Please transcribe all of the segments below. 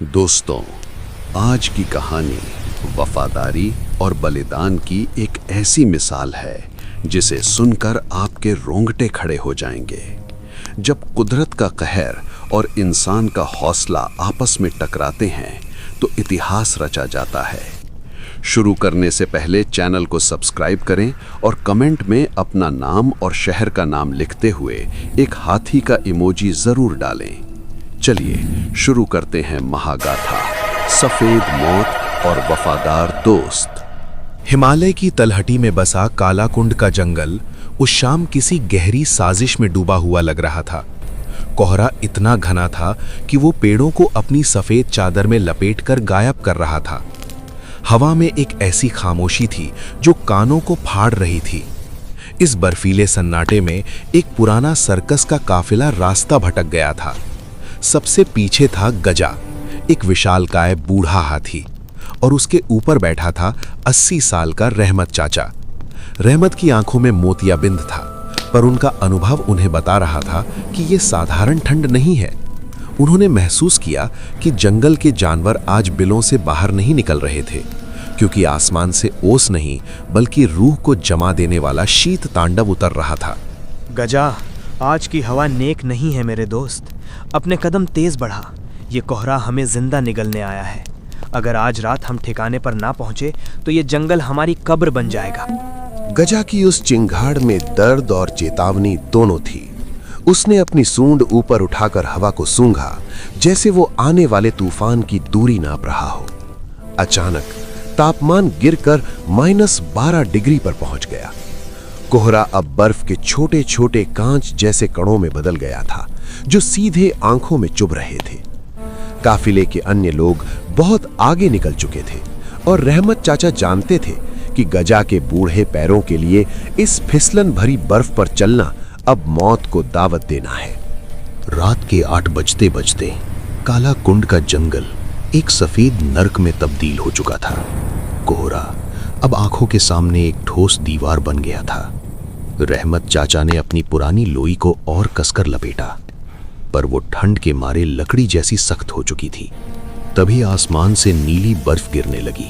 दोस्तों, आज की कहानी वफादारी और बलिदान की एक ऐसी मिसाल है जिसे सुनकर आपके रोंगटे खड़े हो जाएंगे। जब कुदरत का कहर और इंसान का हौसला आपस में टकराते हैं तो इतिहास रचा जाता है। शुरू करने से पहले चैनल को सब्सक्राइब करें और कमेंट में अपना नाम और शहर का नाम लिखते हुए एक हाथी का इमोजी जरूर डालें। चलिए शुरू करते हैं महागाथा सफेद मौत और वफादार दोस्त। हिमालय की तलहटी में बसा कालाकुंड का जंगल उस शाम किसी गहरी साजिश में डूबा हुआ लग रहा था। कोहरा इतना घना था कि वो पेड़ों को अपनी सफेद चादर में लपेटकर गायब कर रहा था। हवा में एक ऐसी खामोशी थी जो कानों को फाड़ रही थी। इस बर्फीले सन्नाटे में एक पुराना सर्कस का काफिला रास्ता भटक गया था। सबसे पीछे था गजा, एक विशालकाय बूढ़ा हाथी, और उसके ऊपर बैठा था 80 साल का रहमत चाचा। रहमत की आंखों में मोतियाबिंद था, पर उनका अनुभव उन्हें बता रहा था कि यह साधारण ठंड नहीं है। उन्होंने महसूस किया कि जंगल के जानवर आज बिलों से बाहर नहीं निकल रहे थे, क्योंकि आसमान से ओस नहीं बल्कि रूह को जमा देने वाला शीत तांडव उतर रहा था। गजा, आज की हवा नेक नहीं है मेरे दोस्त। अपने कदम तेज बढ़ा, ये कोहरा हमें जिंदा निगलने आया है। अगर आज रात हम ठिकाने पर ना पहुंचे तो ये जंगल हमारी कब्र बन जाएगा। गजा की उस चिंगाड़ में दर्द और चेतावनी दोनों थी। उसने अपनी सूंड ऊपर उठाकर हवा को सूंघा, जैसे वो आने वाले तूफान की दूरी नाप रहा हो। अचानक तापमान गिरकर -12 डिग्री पर पहुंच गया। कोहरा अब बर्फ के छोटे छोटे कांच जैसे कणों में बदल गया था, जो सीधे आंखों में चुभ रहे थे। काफिले के अन्य लोग बहुत आगे निकल चुके थे और रहमत चाचा जानते थे कि गजा के बूढ़े पैरों के लिए इस फिसलन भरी बर्फ पर चलना अब मौत को दावत देना है। रात के 8 बजते बजते काला कुंड का जंगल एक सफेद नर्क में तब्दील हो चुका था। कोहरा अब आंखों के सामने एक ठोस दीवार बन गया था। रहमत चाचा ने अपनी पुरानी लोई को और कसकर लपेटा, पर वो ठंड के मारे लकड़ी जैसी सख्त हो चुकी थी। तभी आसमान से नीली बर्फ गिरने लगी।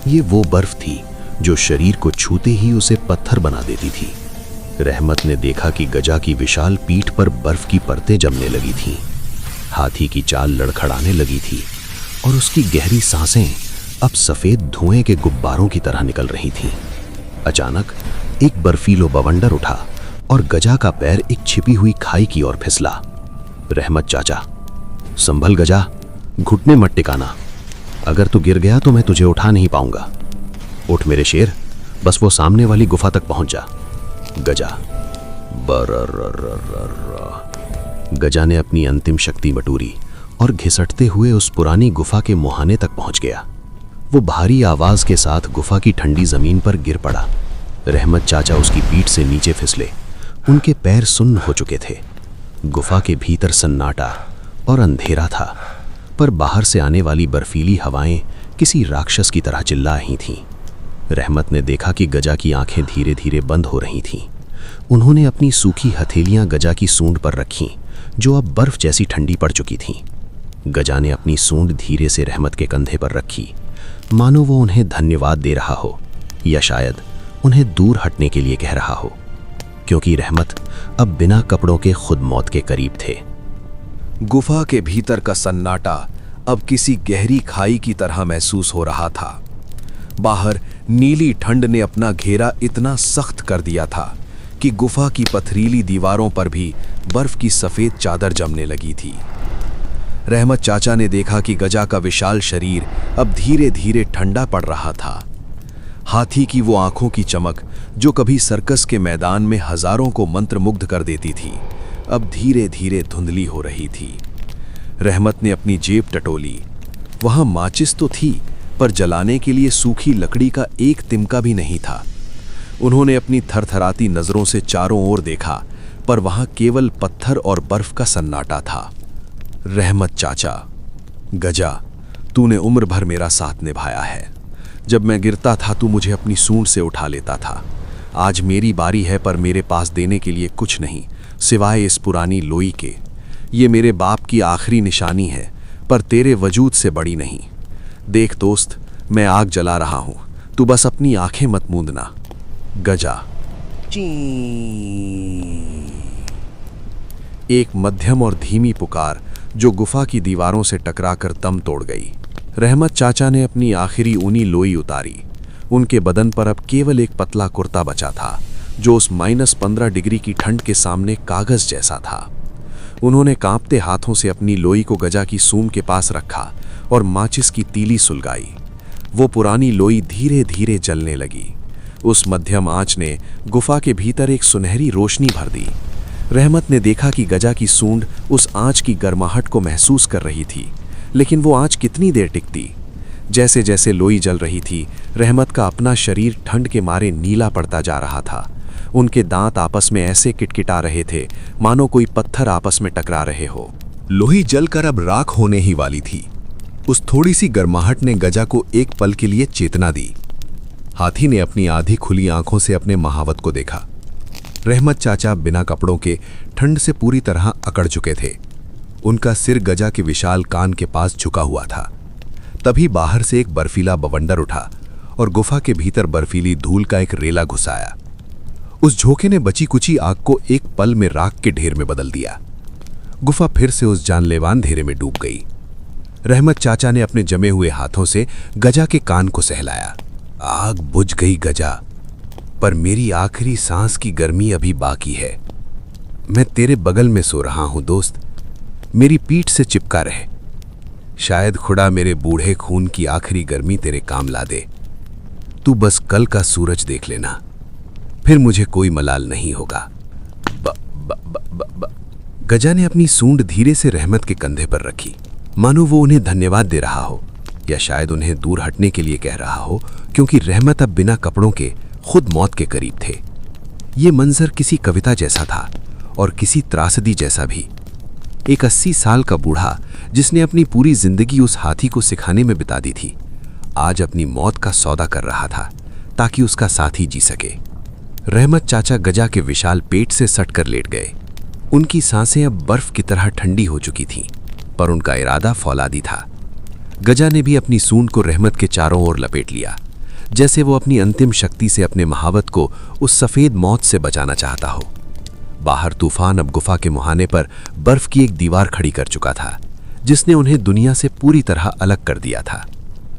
ये वो बर्फ थी जो शरीर को छूते ही उसे पत्थर बना देती थी। रहमत ने देखा कि गजा की विशाल पीठ पर बर्फ की परतें जमने लगी थीं। हाथी की चाल लड़खड़ाने लगी थी और उसकी गहरी सांसें अब सफेद धुएं के गुब्बारों की तरह निकल रही थीं। अचानक एक बर्फीलो बवंडर उठा और गजा का पैर एक छिपी हुई खाई की ओर फिसला। रहमत चाचा, संभल गजा, घुटने मत टिकाना। अगर तू गिर गया तो मैं तुझे उठा नहीं पाऊंगा। उठ मेरे शेर, बस वो सामने वाली गुफा तक पहुंच जा। गजा गजा ने अपनी अंतिम शक्ति बटोरी और घिसटते हुए उस पुरानी गुफा के मुहाने तक पहुंच गया। वो भारी आवाज के साथ गुफा की ठंडी जमीन पर गिर पड़ा। रहमत चाचा उसकी पीठ से नीचे फिसले। उनके पैर सुन्न हो चुके थे। गुफा के भीतर सन्नाटा और अंधेरा था, पर बाहर से आने वाली बर्फीली हवाएं किसी राक्षस की तरह चिल्ला रही थीं। रहमत ने देखा कि गजा की आंखें धीरे धीरे बंद हो रही थीं। उन्होंने अपनी सूखी हथेलियां गजा की सूंड पर रखीं, जो अब बर्फ जैसी ठंडी पड़ चुकी थीं। गजा ने अपनी सूंड धीरे से रहमत के कंधे पर रखी, मानो वो उन्हें धन्यवाद दे रहा हो, या शायद उन्हें दूर हटने के लिए कह रहा हो, क्योंकि रहमत अब बिना कपड़ों के खुद मौत के करीब थे। गुफा के भीतर का सन्नाटा अब किसी गहरी खाई की तरह महसूस हो रहा था। बाहर नीली ठंड ने अपना घेरा इतना सख्त कर दिया था कि गुफा की पथरीली दीवारों पर भी बर्फ की सफेद चादर जमने लगी थी। रहमत चाचा ने देखा कि गजा का विशाल शरीर अब धीरे धीरे ठंडा पड़ रहा था। हाथी की वो आंखों की चमक, जो कभी सर्कस के मैदान में हजारों को मंत्रमुग्ध कर देती थी, अब धीरे धीरे धुंधली हो रही थी। रहमत ने अपनी जेब टटोली। वहां माचिस तो थी, पर जलाने के लिए सूखी लकड़ी का एक तिमका भी नहीं था। उन्होंने अपनी थरथराती नजरों से चारों ओर देखा, पर वहां केवल पत्थर और बर्फ का सन्नाटा था। रहमत चाचा, गजा, तूने उम्र भर मेरा साथ निभाया है। जब मैं गिरता था तू मुझे अपनी सूंड से उठा लेता था। आज मेरी बारी है, पर मेरे पास देने के लिए कुछ नहीं सिवाय इस पुरानी लोई के। ये मेरे बाप की आखिरी निशानी है, पर तेरे वजूद से बड़ी नहीं। देख दोस्त, मैं आग जला रहा हूं, तू बस अपनी आंखें मत मूंदना। गजा। एक मध्यम और धीमी पुकार जो गुफा की दीवारों से टकराकर दम तोड़ गई। रहमत चाचा ने अपनी आखिरी ऊनी लोई उतारी। उनके बदन पर अब केवल एक पतला कुर्ता बचा था जो उस -15 डिग्री की ठंड के सामने कागज जैसा था। उन्होंने कांपते हाथों से अपनी लोई को गजा की सूम के पास रखा और माचिस की तीली सुलगाई। वो पुरानी लोई धीरे धीरे जलने लगी। उस मध्यम आंच ने गुफा के भीतर एक सुनहरी रोशनी भर दी। रहमत ने देखा कि गजा की सूंड उस आंच की गर्माहट को महसूस कर रही थी, लेकिन वो आंच कितनी देर टिकती। जैसे जैसे लोई जल रही थी, रहमत का अपना शरीर ठंड के मारे नीला पड़ता जा रहा था। उनके दांत आपस में ऐसे किटकिटा रहे थे मानो कोई पत्थर आपस में टकरा रहे हो। लोही जलकर अब राख होने ही वाली थी। उस थोड़ी सी गर्माहट ने गजा को एक पल के लिए चेतना दी। हाथी ने अपनी आधी खुली आंखों से अपने महावत को देखा। रहमत चाचा बिना कपड़ों के ठंड से पूरी तरह अकड़ चुके थे। उनका सिर गजा के विशाल कान के पास झुका हुआ था। तभी बाहर से एक बर्फीला बवंडर उठा और गुफा के भीतर बर्फीली धूल का एक रेला घुसाया। उस झोंके ने बची कुची आग को एक पल में राख के ढेर में बदल दिया। गुफा फिर से उस जानलेवा अंधेरे में डूब गई। रहमत चाचा ने अपने जमे हुए हाथों से गजा के कान को सहलाया। आग बुझ गई गजा, पर मेरी आखिरी सांस की गर्मी अभी बाकी है। मैं तेरे बगल में सो रहा हूं दोस्त, मेरी पीठ से चिपका रहे। शायद खुदा मेरे बूढ़े खून की आखिरी गर्मी तेरे काम ला दे। तू बस कल का सूरज देख लेना, फिर मुझे कोई मलाल नहीं होगा। ब, ब, ब, ब, ब। गजा ने अपनी सूंड धीरे से रहमत के कंधे पर रखी, मानो वो उन्हें धन्यवाद दे रहा हो, या शायद उन्हें दूर हटने के लिए कह रहा हो, क्योंकि रहमत अब बिना कपड़ों के खुद मौत के करीब थे। ये मंजर किसी कविता जैसा था और किसी त्रासदी जैसा भी। एक 80 साल का बूढ़ा जिसने अपनी पूरी जिंदगी उस हाथी को सिखाने में बिता दी थी, आज अपनी मौत का सौदा कर रहा था ताकि उसका साथी जी सके। रहमत चाचा गजा के विशाल पेट से सटकर लेट गए। उनकी सांसें अब बर्फ की तरह ठंडी हो चुकी थीं, पर उनका इरादा फौलादी था। गजा ने भी अपनी सूंड को रहमत के चारों ओर लपेट लिया, जैसे वो अपनी अंतिम शक्ति से अपने महावत को उस सफेद मौत से बचाना चाहता हो। बाहर तूफान अब गुफा के मुहाने पर बर्फ की एक दीवार खड़ी कर चुका था, जिसने उन्हें दुनिया से पूरी तरह अलग कर दिया था।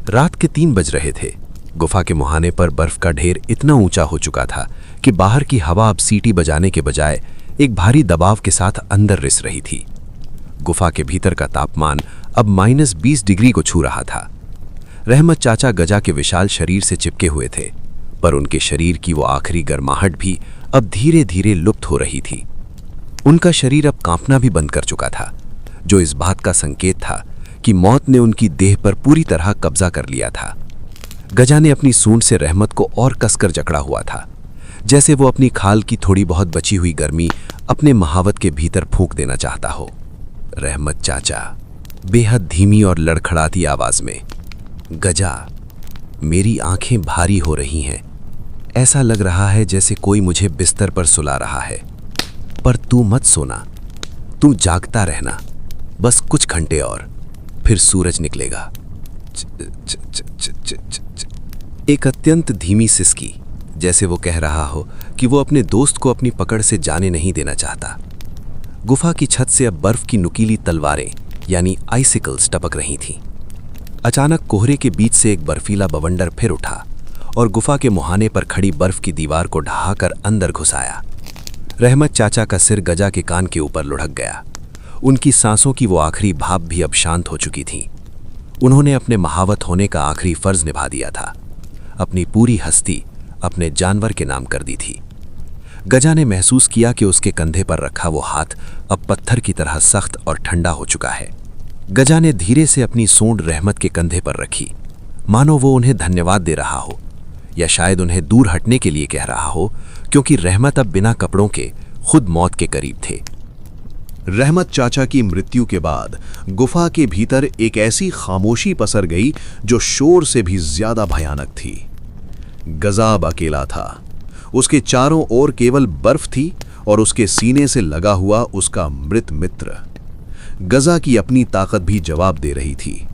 रात के 3 बज रहे थे। गुफा के मुहाने पर बर्फ का ढेर इतना ऊंचा हो चुका था कि बाहर की हवा अब सीटी बजाने के बजाय एक भारी दबाव के साथ अंदर रिस रही थी। गुफा के भीतर का तापमान अब -20 डिग्री को छू रहा था। रहमत चाचा गजा के विशाल शरीर से चिपके हुए थे, पर उनके शरीर की वो आखिरी गर्माहट भी अब धीरे धीरे लुप्त हो रही थी। उनका शरीर अब कांपना भी बंद कर चुका था, जो इस बात का संकेत था कि मौत ने उनकी देह पर पूरी तरह कब्जा कर लिया था। गजा ने अपनी सूंड से रहमत को और कसकर जकड़ा हुआ था, जैसे वो अपनी खाल की थोड़ी बहुत बची हुई गर्मी अपने महावत के भीतर फूंक देना चाहता हो। रहमत चाचा बेहद धीमी और लड़खड़ाती आवाज में, गजा, मेरी आंखें भारी हो रही हैं। ऐसा लग रहा है जैसे कोई मुझे बिस्तर पर सुला रहा है, पर तू मत सोना, तू जागता रहना, बस कुछ घंटे और, फिर सूरज निकलेगा। एक अत्यंत धीमी सिसकी, जैसे वो कह रहा हो कि वो अपने दोस्त को अपनी पकड़ से जाने नहीं देना चाहता। गुफा की छत से अब बर्फ की नुकीली तलवारें यानी आइसिकल्स टपक रही थीं। अचानक कोहरे के बीच से एक बर्फीला बवंडर फिर उठा और गुफा के मुहाने पर खड़ी बर्फ की दीवार को ढहाकर अंदर घुसाया। रहमत चाचा का सिर गजा के कान के ऊपर लुढ़क गया। उनकी सांसों की वो आखिरी भाप भी अब शांत हो चुकी थी। उन्होंने अपने महावत होने का आखिरी फर्ज निभा दिया था। अपनी पूरी हस्ती अपने जानवर के नाम कर दी थी। गजा ने महसूस किया कि उसके कंधे पर रखा वो हाथ अब पत्थर की तरह सख्त और ठंडा हो चुका है। गजा ने धीरे से अपनी सूंड रहमत के कंधे पर रखी, मानो वो उन्हें धन्यवाद दे रहा हो, या शायद उन्हें दूर हटने के लिए कह रहा हो, क्योंकि रहमत अब बिना कपड़ों के खुद मौत के करीब थे। रहमत चाचा की मृत्यु के बाद गुफा के भीतर एक ऐसी खामोशी पसर गई जो शोर से भी ज्यादा भयानक थी। गजाब अकेला था। उसके चारों ओर केवल बर्फ थी और उसके सीने से लगा हुआ उसका मृत मित्र। गजा की अपनी ताकत भी जवाब दे रही थी।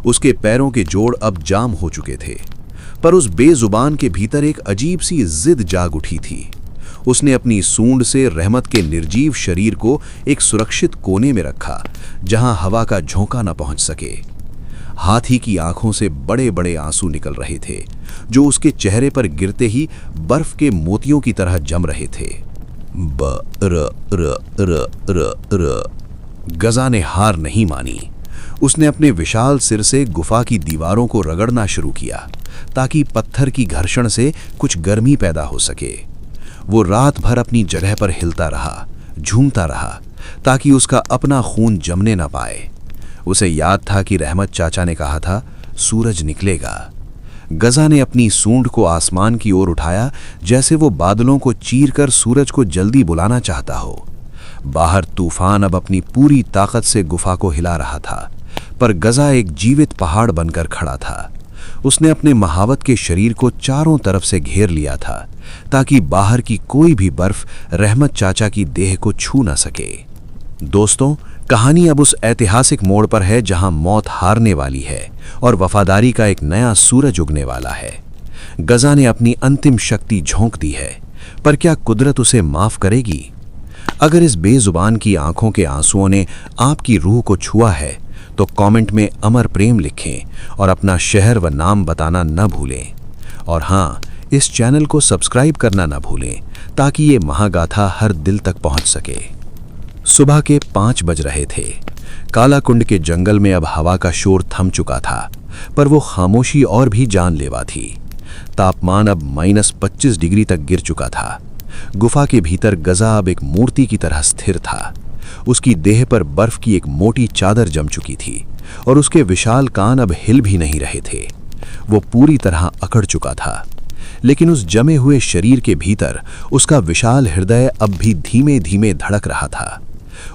उसके पैरों के जोड़ अब जाम हो चुके थे, पर उस बेजुबान के भीतर एक अजीब सी जिद जाग उठी थी। उसने अपनी सूंड से रहमत के निर्जीव शरीर को एक सुरक्षित कोने में रखा, जहां हवा का झोंका न पहुंच सके। हाथी की आंखों से बड़े बड़े आंसू निकल रहे थे, जो उसके चेहरे पर गिरते ही बर्फ के मोतियों की तरह जम रहे थे। ब र र र र र गजा ने हार नहीं मानी। उसने अपने विशाल सिर से गुफा की दीवारों को रगड़ना शुरू किया, ताकि पत्थर की घर्षण से कुछ गर्मी पैदा हो सके। वो रात भर अपनी जगह पर हिलता रहा, झूमता रहा, ताकि उसका अपना खून जमने न पाए। उसे याद था कि रहमत चाचा ने कहा था, सूरज निकलेगा। गजा ने अपनी सूंड को आसमान की ओर उठाया, जैसे वो बादलों को चीरकर सूरज को जल्दी बुलाना चाहता हो। बाहर तूफान अब अपनी पूरी ताकत से गुफा को हिला रहा था, पर गजा एक जीवित पहाड़ बनकर खड़ा था। उसने अपने महावत के शरीर को चारों तरफ से घेर लिया था, ताकि बाहर की कोई भी बर्फ रहमत चाचा की देह को छू न सके। दोस्तों, कहानी अब उस ऐतिहासिक मोड़ पर है जहां मौत हारने वाली है और वफादारी का एक नया सूरज उगने वाला है। गजा ने अपनी अंतिम शक्ति झोंक दी है, पर क्या कुदरत उसे माफ करेगी? अगर इस बेजुबान की आंखों के आंसुओं ने आपकी रूह को छुआ है, तो कमेंट में अमर प्रेम लिखें और अपना शहर व नाम बताना न भूलें। और हाँ, इस चैनल को सब्सक्राइब करना न भूलें, ताकि ये महागाथा हर दिल तक पहुंच सके। सुबह के 5 बज रहे थे। काला कुंड के जंगल में अब हवा का शोर थम चुका था, पर वो खामोशी और भी जानलेवा थी। तापमान अब -25 डिग्री तक गिर चुका था। गुफा के भीतर गजा अब एक मूर्ति की तरह स्थिर था। उसकी देह पर बर्फ की एक मोटी चादर जम चुकी थी और उसके विशाल कान अब हिल भी नहीं रहे थे। वो पूरी तरह अकड़ चुका था, लेकिन उस जमे हुए शरीर के भीतर उसका विशाल हृदय अब भी धीमे धीमे धड़क रहा था।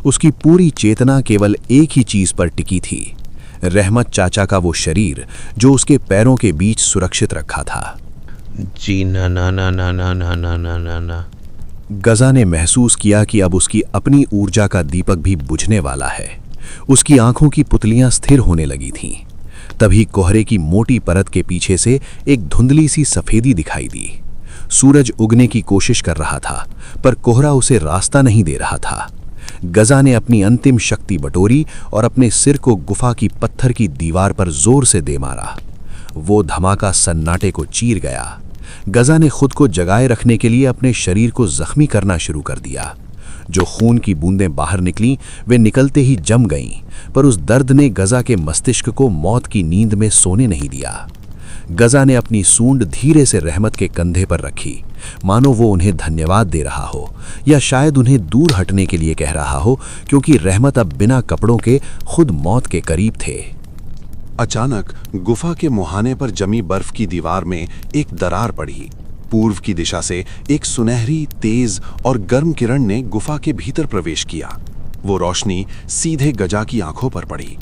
उसकी पूरी चेतना केवल एक ही चीज पर टिकी थी, रहमत चाचा का वो शरीर जो उसके पैरों के बीच सुरक्षित रखा था। जी ना ना ना ना ना ना ना ना ना ना। गजा ने महसूस किया कि अब उसकी अपनी ऊर्जा का दीपक भी बुझने वाला है। उसकी आंखों की पुतलियां स्थिर होने लगी थीं। तभी कोहरे की मोटी परत के पीछे से एक धुंधली सी सफेदी दिखाई दी। सूरज उगने की कोशिश कर रहा था, पर कोहरा उसे रास्ता नहीं दे रहा था। गजा ने अपनी अंतिम शक्ति बटोरी और अपने सिर को गुफा की पत्थर की दीवार पर जोर से दे मारा। वो धमाका सन्नाटे को चीर गया। गजा ने खुद को जगाए रखने के लिए अपने शरीर को जख्मी करना शुरू कर दिया। जो खून की बूंदें बाहर निकलीं, वे निकलते ही जम गईं, पर उस दर्द ने गजा के मस्तिष्क को मौत की नींद में सोने नहीं दिया। गजा ने अपनी सूंड धीरे से रहमत के कंधे पर रखी, मानो वो उन्हें धन्यवाद दे रहा हो, या शायद उन्हें दूर हटने के लिए कह रहा हो, क्योंकि रहमत अब बिना कपड़ों के खुद मौत के करीब थे। अचानक गुफा के मुहाने पर जमी बर्फ की दीवार में एक दरार पड़ी। पूर्व की दिशा से एक सुनहरी, तेज और गर्म किरण ने गुफा के भीतर प्रवेश किया। वो रोशनी सीधे गजा की आंखों पर पड़ी।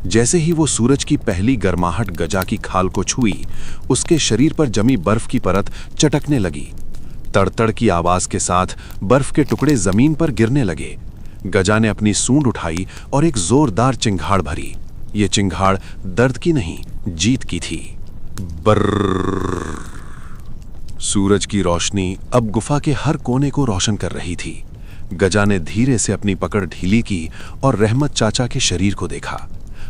जैसे ही वो सूरज की पहली गर्माहट गजा की खाल को छुई, उसके शरीर पर जमी बर्फ की परत चटकने लगी। तड़तड़ की आवाज के साथ बर्फ के टुकड़े जमीन पर गिरने लगे। गजा ने अपनी सूंड उठाई और एक जोरदार चिंगाड़ भरी। ये चिंगाड़ दर्द की नहीं, जीत की थी। बर्र। सूरज की रोशनी अब गुफा के हर कोने को रोशन कर रही थी। गजा ने धीरे से अपनी पकड़ ढीली की और रहमत चाचा के शरीर को देखा।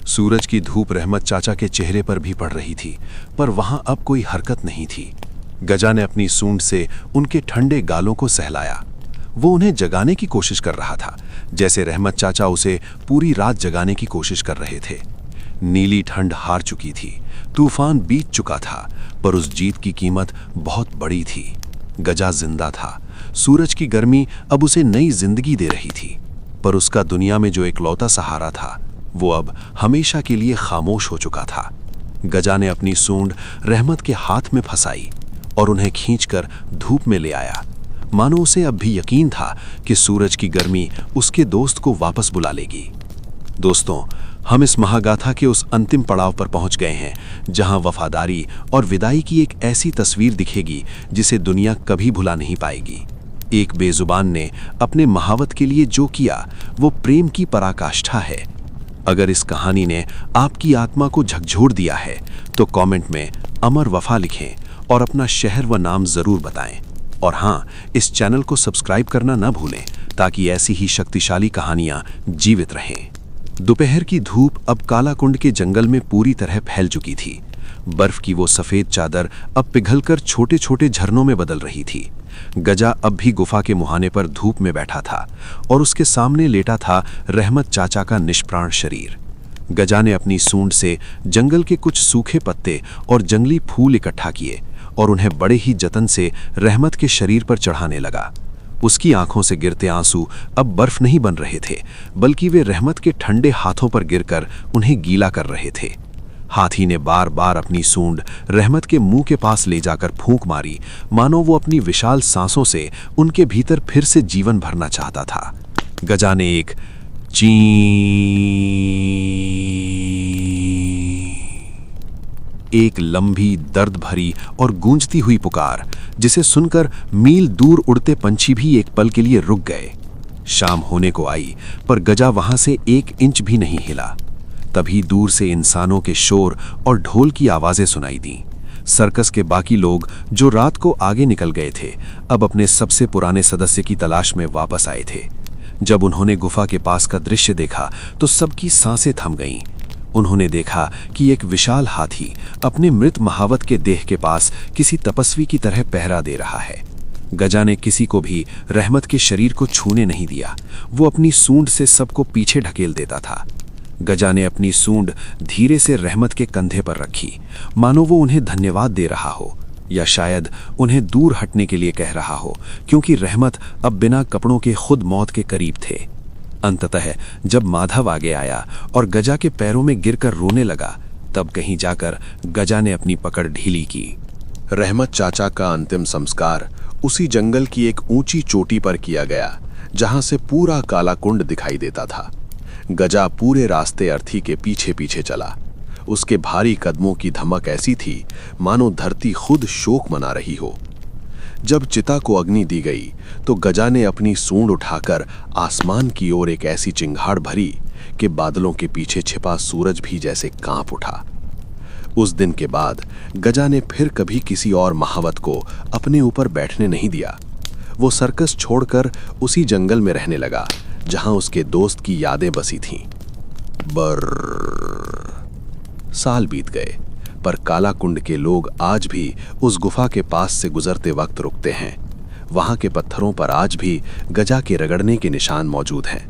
सूरज की धूप रहमत चाचा के चेहरे पर भी पड़ रही थी, पर वहां अब कोई हरकत नहीं थी। गजा ने अपनी सूंड से उनके ठंडे गालों को सहलाया। वो उन्हें जगाने की कोशिश कर रहा था, जैसे रहमत चाचा उसे पूरी रात जगाने की कोशिश कर रहे थे। नीली ठंड हार चुकी थी, तूफान बीत चुका था, पर उस जीत की कीमत बहुत बड़ी थी। गजा जिंदा था। सूरज की गर्मी अब उसे नई जिंदगी दे रही थी, पर उसका दुनिया में जो इकलौता सहारा था, वो अब हमेशा के लिए खामोश हो चुका था। गजा ने अपनी सूंड रहमत के हाथ में फंसाई और उन्हें खींचकर धूप में ले आया, मानो उसे अब भी यकीन था कि सूरज की गर्मी उसके दोस्त को वापस बुला लेगी। दोस्तों, हम इस महागाथा के उस अंतिम पड़ाव पर पहुंच गए हैं, जहां वफादारी और विदाई की एक ऐसी तस्वीर दिखेगी जिसे दुनिया कभी भुला नहीं पाएगी। एक बेजुबान ने अपने महावत के लिए जो किया, वो प्रेम की पराकाष्ठा है। अगर इस कहानी ने आपकी आत्मा को झकझोर दिया है तो कमेंट में अमर वफा लिखें और अपना शहर व नाम जरूर बताएं। और हाँ, इस चैनल को सब्सक्राइब करना न भूलें ताकि ऐसी ही शक्तिशाली कहानियां जीवित रहें। दोपहर की धूप अब कालाकुंड के जंगल में पूरी तरह फैल चुकी थी। बर्फ की वो सफेद चादर अब पिघलकर छोटे छोटे झरनों में बदल रही थी। गजा अब भी गुफा के मुहाने पर धूप में बैठा था और उसके सामने लेटा था रहमत चाचा का निष्प्राण शरीर। गजा ने अपनी सूंड से जंगल के कुछ सूखे पत्ते और जंगली फूल इकट्ठा किए और उन्हें बड़े ही जतन से रहमत के शरीर पर चढ़ाने लगा। उसकी आंखों से गिरते आंसू अब बर्फ नहीं बन रहे थे, बल्कि वे रहमत के ठंडे हाथों पर गिरकर उन्हें गीला कर रहे थे। हाथी ने बार बार अपनी सूंड रहमत के मुंह के पास ले जाकर फूंक मारी, मानो वो अपनी विशाल सांसों से उनके भीतर फिर से जीवन भरना चाहता था। गजा ने एक ची एक लंबी, दर्द भरी और गूंजती हुई पुकार, जिसे सुनकर मील दूर उड़ते पंछी भी एक पल के लिए रुक गए। शाम होने को आई, पर गजा वहां से 1 इंच भी नहीं हिला। तभी दूर से इंसानों के शोर और ढोल की आवाजें सुनाई दी। सर्कस के बाकी लोग जो रात को आगे निकल गए थे, अब अपने सबसे पुराने सदस्य की तलाश में वापस आए थे। जब उन्होंने गुफा के पास का दृश्य देखा तो सबकी सांसें थम गईं। उन्होंने देखा कि एक विशाल हाथी अपने मृत महावत के देह के पास किसी तपस्वी की तरह पहरा दे रहा है। गजा ने किसी को भी रहमत के शरीर को छूने नहीं दिया। वो अपनी सूंड से सबको पीछे ढकेल देता था। गजा ने अपनी सूंड धीरे से रहमत के कंधे पर रखी, मानो वो उन्हें धन्यवाद दे रहा हो, या शायद उन्हें दूर हटने के लिए कह रहा हो, क्योंकि रहमत अब बिना कपड़ों के खुद मौत के करीब थे। अंततः जब माधव आगे आया और गजा के पैरों में गिरकर रोने लगा, तब कहीं जाकर गजा ने अपनी पकड़ ढीली की। रहमत चाचा का अंतिम संस्कार उसी जंगल की एक ऊंची चोटी पर किया गया, जहां से पूरा कालाकुंड दिखाई देता था। गजा पूरे रास्ते अर्थी के पीछे पीछे चला। उसके भारी कदमों की धमक ऐसी थी मानो धरती खुद शोक मना रही हो। जब चिता को अग्नि दी गई तो गजा ने अपनी सूंड उठाकर आसमान की ओर एक ऐसी चिंगाड़ भरी कि बादलों के पीछे छिपा सूरज भी जैसे कांप उठा। उस दिन के बाद गजा ने फिर कभी किसी और महावत को अपने ऊपर बैठने नहीं दिया। वो सर्कस छोड़कर उसी जंगल में रहने लगा जहां उसके दोस्त की यादें बसी थीं। साल बीत गए, पर कालाकुंड के लोग आज भी उस गुफा के पास से गुजरते वक्त रुकते हैं। वहां के पत्थरों पर आज भी गजा के रगड़ने के निशान मौजूद हैं।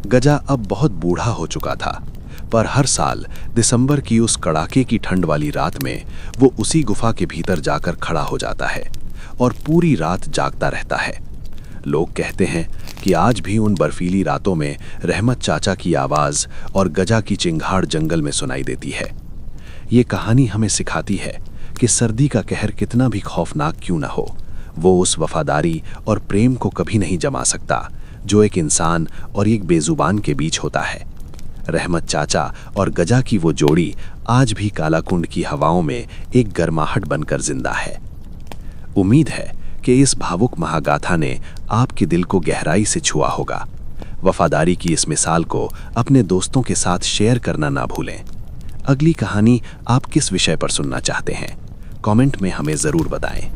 गजा अब बहुत बूढ़ा हो चुका था, पर हर साल दिसंबर की उस कड़ाके की ठंड वाली रात में वो उसी गुफा के भीतर जाकर खड़ा हो जाता है और पूरी रात जागता रहता है। लोग कहते हैं कि आज भी उन बर्फीली रातों में रहमत चाचा की आवाज और गजा की चिंगाड़ जंगल में सुनाई देती है। ये कहानी हमें सिखाती है कि सर्दी का कहर कितना भी खौफनाक क्यों न हो, वो उस वफादारी और प्रेम को कभी नहीं जमा सकता जो एक इंसान और एक बेजुबान के बीच होता है। रहमत चाचा और गजा की वो जोड़ी आज भी कालाकुंड की हवाओं में एक गर्माहट बनकर जिंदा है। उम्मीद है कि इस भावुक महागाथा ने आपके दिल को गहराई से छुआ होगा। वफादारी की इस मिसाल को अपने दोस्तों के साथ शेयर करना ना भूलें। अगली कहानी आप किस विषय पर सुनना चाहते हैं? कमेंट में हमें ज़रूर बताएं।